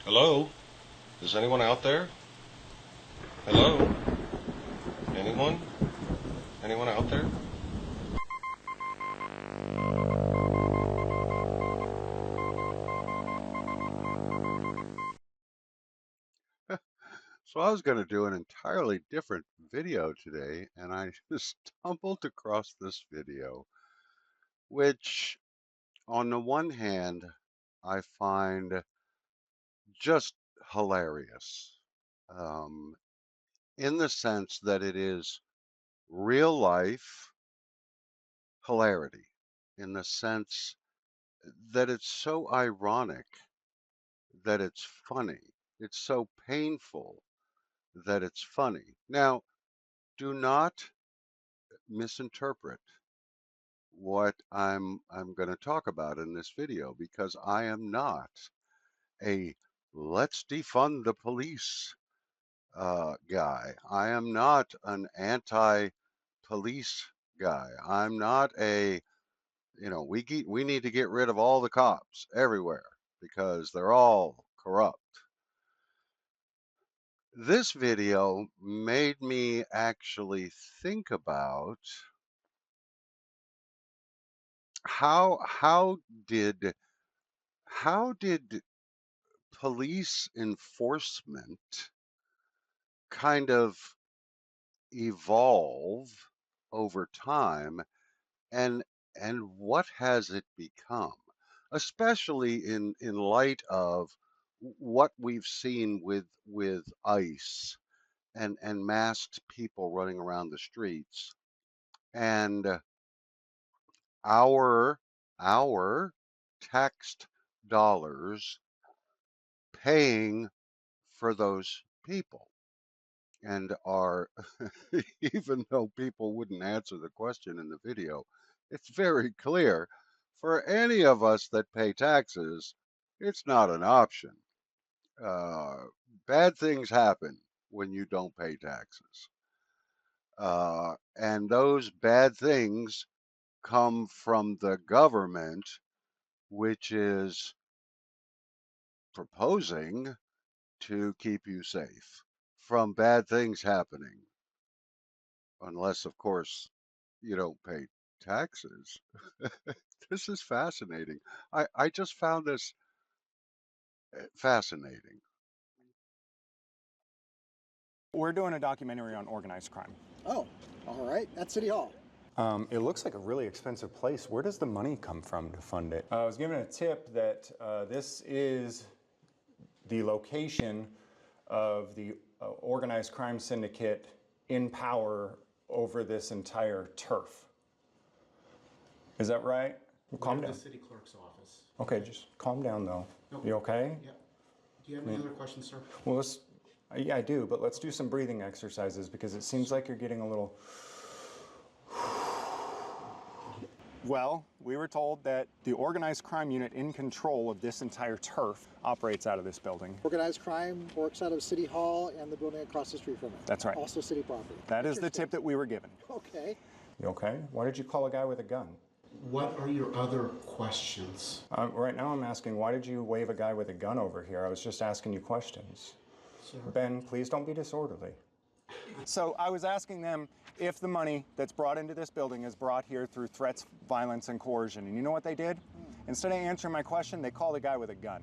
Hello? Is anyone out there? Hello? Anyone? Anyone out there? So I was going to do an entirely different video today, and I just stumbled across this video, which on the one hand, I find just hilarious, um, in the sense that it is real life hilarity, in the sense that it's so ironic that it's funny. It's so painful that it's funny. Now, do not misinterpret what I'm going to talk about in this video, because I am not a let's defund the police guy. I am not an anti-police guy. I'm not a, we need to get rid of all the cops everywhere because they're all corrupt. This video made me actually think about how did how did police enforcement kind of evolve over time, and what has it become, especially in light of what we've seen with ICE and masked people running around the streets, and our our taxed dollars paying for those people, and are even though people wouldn't answer the question in the video, it's very clear for any of us that pay taxes, it's not an option. Uh, Bad things happen when you don't pay taxes. And those bad things come from the government, which is proposing to keep you safe from bad things happening, unless, of course, you don't pay taxes. This is fascinating. I just found this fascinating. We're doing a documentary on organized crime. Oh, all right. At City Hall. It looks like a really expensive place. Where does the money come from to fund it? I was given a tip that this is the location of the organized crime syndicate in power over this entire turf. Is that right? Calm down. The city clerk's office. Okay, just calm down though. Okay. You okay? Yeah. Do you have any other questions, sir? Well, yeah, I do, but let's do some breathing exercises because it seems like you're getting a little. Well, we were told that the organized crime unit in control of this entire turf operates out of this building. Organized crime works out of City Hall and the building across the street from it. That's right. Also city property. That is the tip that we were given. Okay. You okay? Why did you call a guy with a gun? What are your other questions? Right now I'm asking, why did you wave a guy with a gun over here? I was just asking you questions. Sir. Ben, please don't be disorderly. So I was asking them if the money that's brought into this building is brought here through threats, violence, and coercion. And you know what they did? Instead of answering my question, they called a guy with a gun.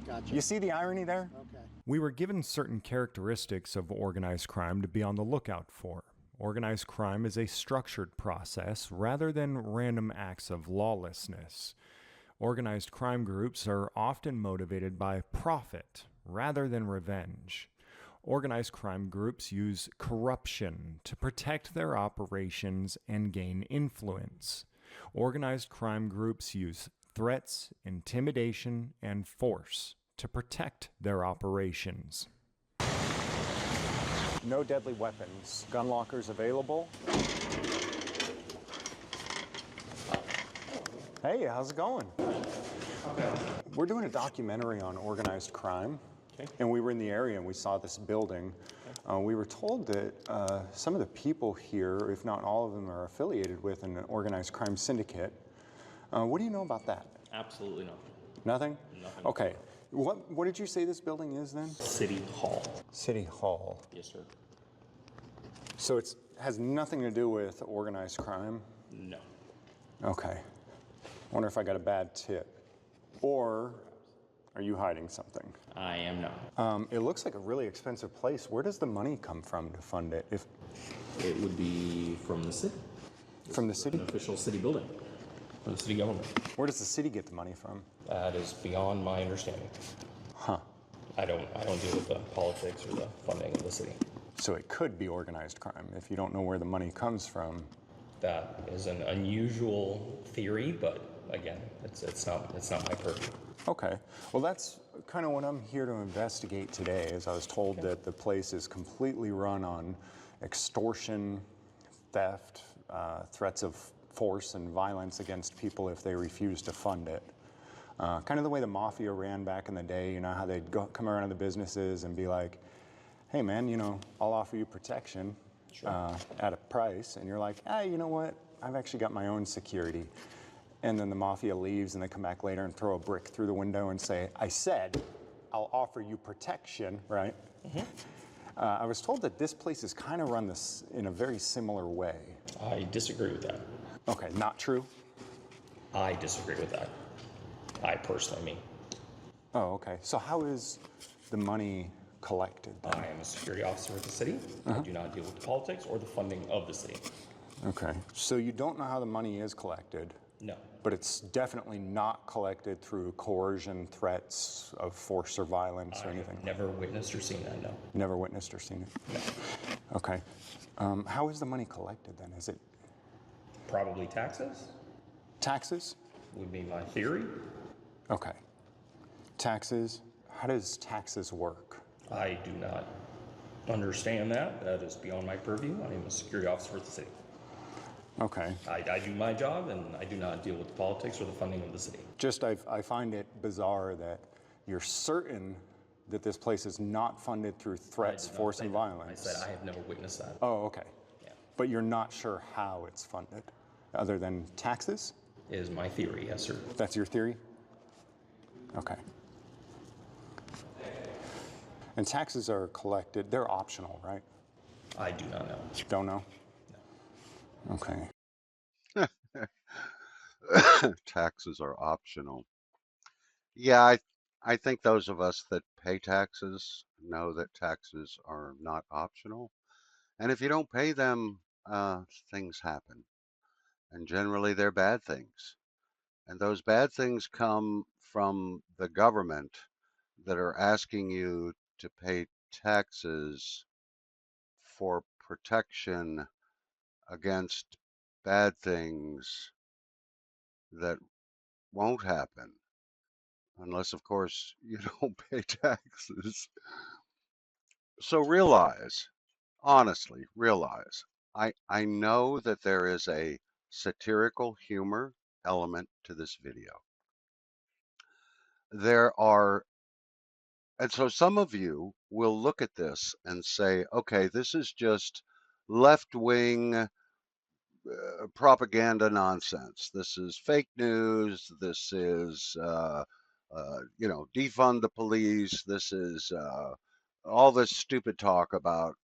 Gotcha. You see the irony there? Okay. We were given certain characteristics of organized crime to be on the lookout for. Organized crime is a structured process rather than random acts of lawlessness. Organized crime groups are often motivated by profit rather than revenge. Organized crime groups use corruption to protect their operations and gain influence. Organized crime groups use threats, intimidation, and force to protect their operations. No deadly weapons. Gun lockers available. Hey, how's it going? We're doing a documentary on organized crime. Okay. And we were in the area and we saw this building. We were told that some of the people here, if not all of them, are affiliated with an organized crime syndicate. What do you know about that? Absolutely nothing. Nothing? Nothing. Okay. What did you say this building is then? City Hall. City Hall. Yes, sir. So it has nothing to do with organized crime? No. Okay. I wonder if I got a bad tip. Or are you hiding something? I am not. It looks like a really expensive place. Where does the money come from to fund it? If It would be from the city. from the city? An official city building. From the city government. Where does the city get the money from? That is beyond my understanding. Huh. I don't deal with the politics or the funding of the city. So it could be organized crime if you don't know where the money comes from. That is an unusual theory, but again, it's not my purview. Okay. Well, that's kind of what I'm here to investigate today, is I was told that the place is completely run on extortion, theft, threats of force and violence against people if they refuse to fund it. Kind of the way the mafia ran back in the day, you know, how they'd come around to the businesses and be like, hey man, you know, I'll offer you protection at a price. And you're like, you know what? I've actually got my own security. And then the mafia leaves and they come back later and throw a brick through the window and say, I said, I'll offer you protection, right? Mm-hmm. I was told that this place is kind of run this in a very similar way. I disagree with that. Okay, not true? I disagree with that. I personally mean. Oh, okay. So how is the money collected then? I am a security officer with the city. I do not deal with the politics or the funding of the city. Okay. So you don't know how the money is collected? No. But it's definitely not collected through coercion, threats of force or violence or anything? Never witnessed or seen that, no. Never witnessed or seen it? No. Okay. How is the money collected then? Is it Probably taxes taxes? would be my theory. Okay. Taxes? How does taxes work? I do not understand that. That is beyond my purview. I am a security officer with the city. Okay. I do my job, and I do not deal with the politics or the funding of the city. Just I find it bizarre that you're certain that this place is not funded through threats, I did not force, say and that. violence. I said I have never witnessed that. Oh, okay. Yeah. But you're not sure how it's funded, other than taxes? Is my theory, yes, sir. That's your theory? Okay. And taxes are collected, they're optional, right? I do not know. Don't know? Okay. Taxes are optional. Yeah, I think those of us that pay taxes know that taxes are not optional. And if you don't pay them, things happen. And generally they're bad things. And those bad things come from the government that are asking you to pay taxes for protection against bad things that won't happen unless, of course, you don't pay taxes. So realize, honestly, realize, I know that there is a satirical humor element to this video. And so some of you will look at this and say, okay, this is just left-wing propaganda nonsense. This is fake news. This is, defund the police. This is all this stupid talk about,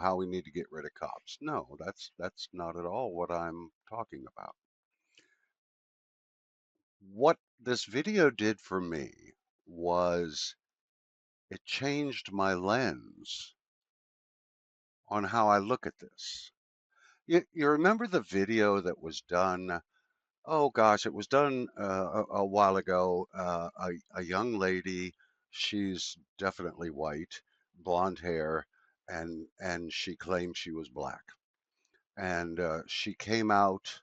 how we need to get rid of cops. No, that's not at all what I'm talking about. What this video did for me was it changed my lens on how I look at this. You remember the video that was done? Oh gosh, it was done a while ago. A young lady, she's definitely white, blonde hair, and she claimed she was black. And she came out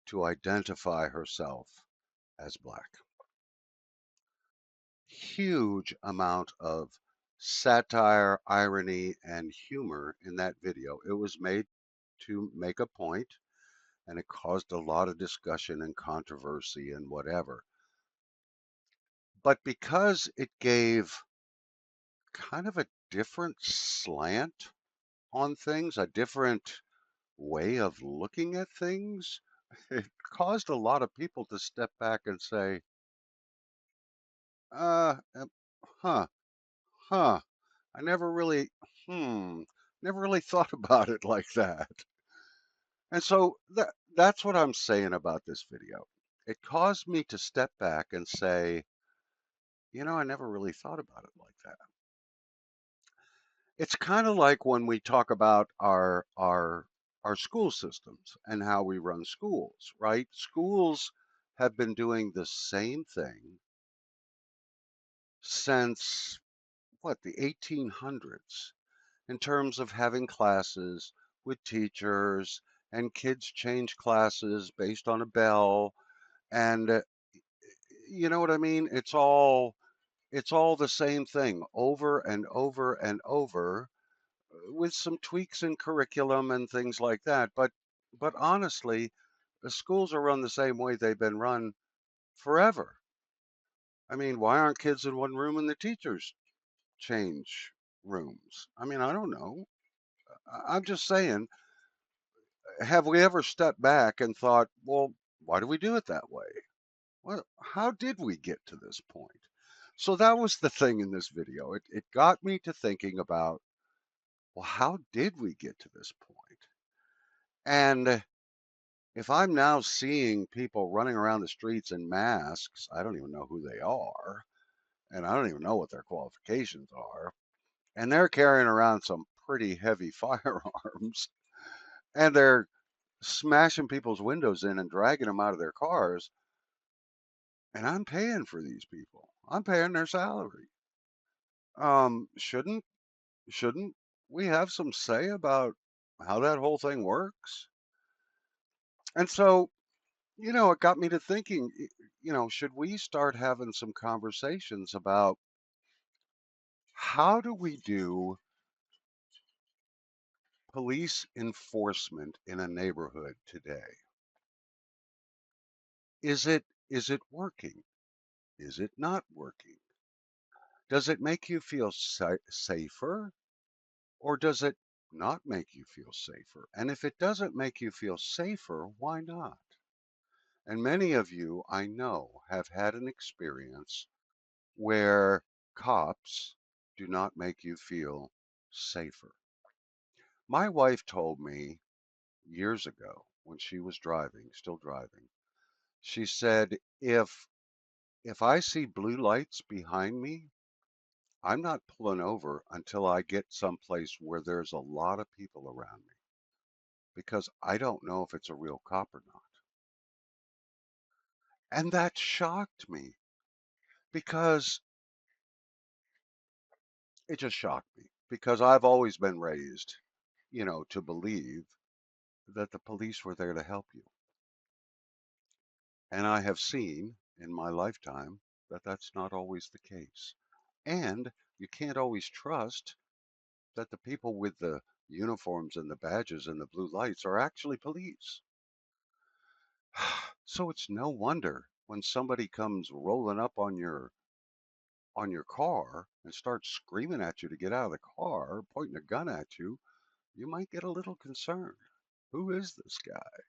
to identify herself as black. Huge amount of satire, irony, and humor in that video. It was made to make a point, and it caused a lot of discussion and controversy and whatever. But because it gave kind of a different slant on things, a different way of looking at things, it caused a lot of people to step back and say, huh, huh. I never really, hmm, never really thought about it like that. And so that's what I'm saying about this video. It caused me to step back and say, I never really thought about it like that. It's kind of like when we talk about our school systems and how we run schools, right? Schools have been doing the same thing since what, the 1800s, in terms of having classes with teachers and kids change classes based on a bell, and you know what I mean? It's all the same thing over and over and over, with some tweaks in curriculum and things like that. But honestly, the schools are run the same way they've been run forever. I mean, why aren't kids in one room and the teachers change rooms? I mean, I don't know. I'm just saying, have we ever stepped back and thought, well, why do we do it that way? Well, how did we get to this point? So that was the thing in this video. It got me to thinking about, well, how did we get to this point? And if I'm now seeing people running around the streets in masks, I don't even know who they are, and I don't even know what their qualifications are, and they're carrying around some pretty heavy firearms, and they're smashing people's windows in and dragging them out of their cars, and I'm paying for these people. I'm paying their salary. Shouldn't we have some say about how that whole thing works? And so, it got me to thinking, should we start having some conversations about how do we do police enforcement in a neighborhood today? Is it working? Is it not working? Does it make you feel safer, or does it not make you feel safer? And if it doesn't make you feel safer, why not? And many of you, I know, have had an experience where cops do not make you feel safer. My wife told me years ago when she was driving, still driving, she said, if I see blue lights behind me, I'm not pulling over until I get someplace where there's a lot of people around me, because I don't know if it's a real cop or not. And that shocked me, because it just shocked me, because I've always been raised, to believe that the police were there to help you. And I have seen in my lifetime that that's not always the case. And you can't always trust that the people with the uniforms and the badges and the blue lights are actually police. So it's no wonder when somebody comes rolling up on your car and starts screaming at you to get out of the car, pointing a gun at you, you might get a little concerned. Who is this guy?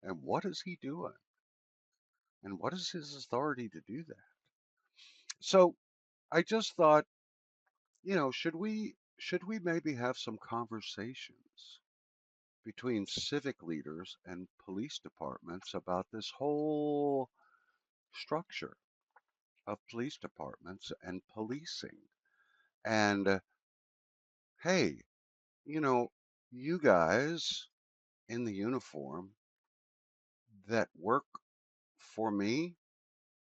And what is he doing? And what is his authority to do that? So I just thought, should we maybe have some conversations between civic leaders and police departments about this whole structure of police departments and policing? And hey, you know, you guys in the uniform that work for me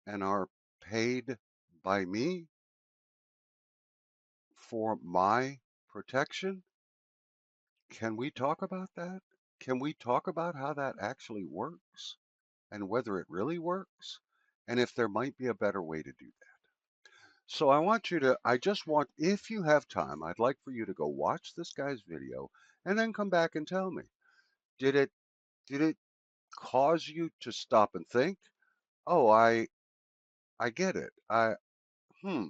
and are paid by me for my protection, can we talk about that? Can we talk about how that actually works and whether it really works, and if there might be a better way to do that? So I just want, if you have time, I'd like for you to go watch this guy's video and then come back and tell me, did it, did it cause you to stop and think, oh, I get it. Hmm,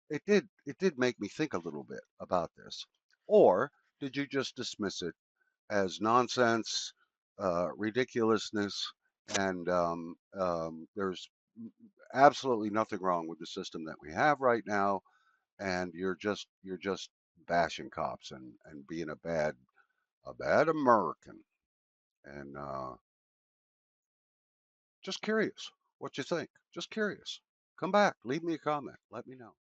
it did make me think a little bit about this. Or did you just dismiss it as nonsense, ridiculousness, and there's absolutely nothing wrong with the system that we have right now, and you're just bashing cops and being a bad American. And just curious what you think. Just curious. Come back, leave me a comment, let me know.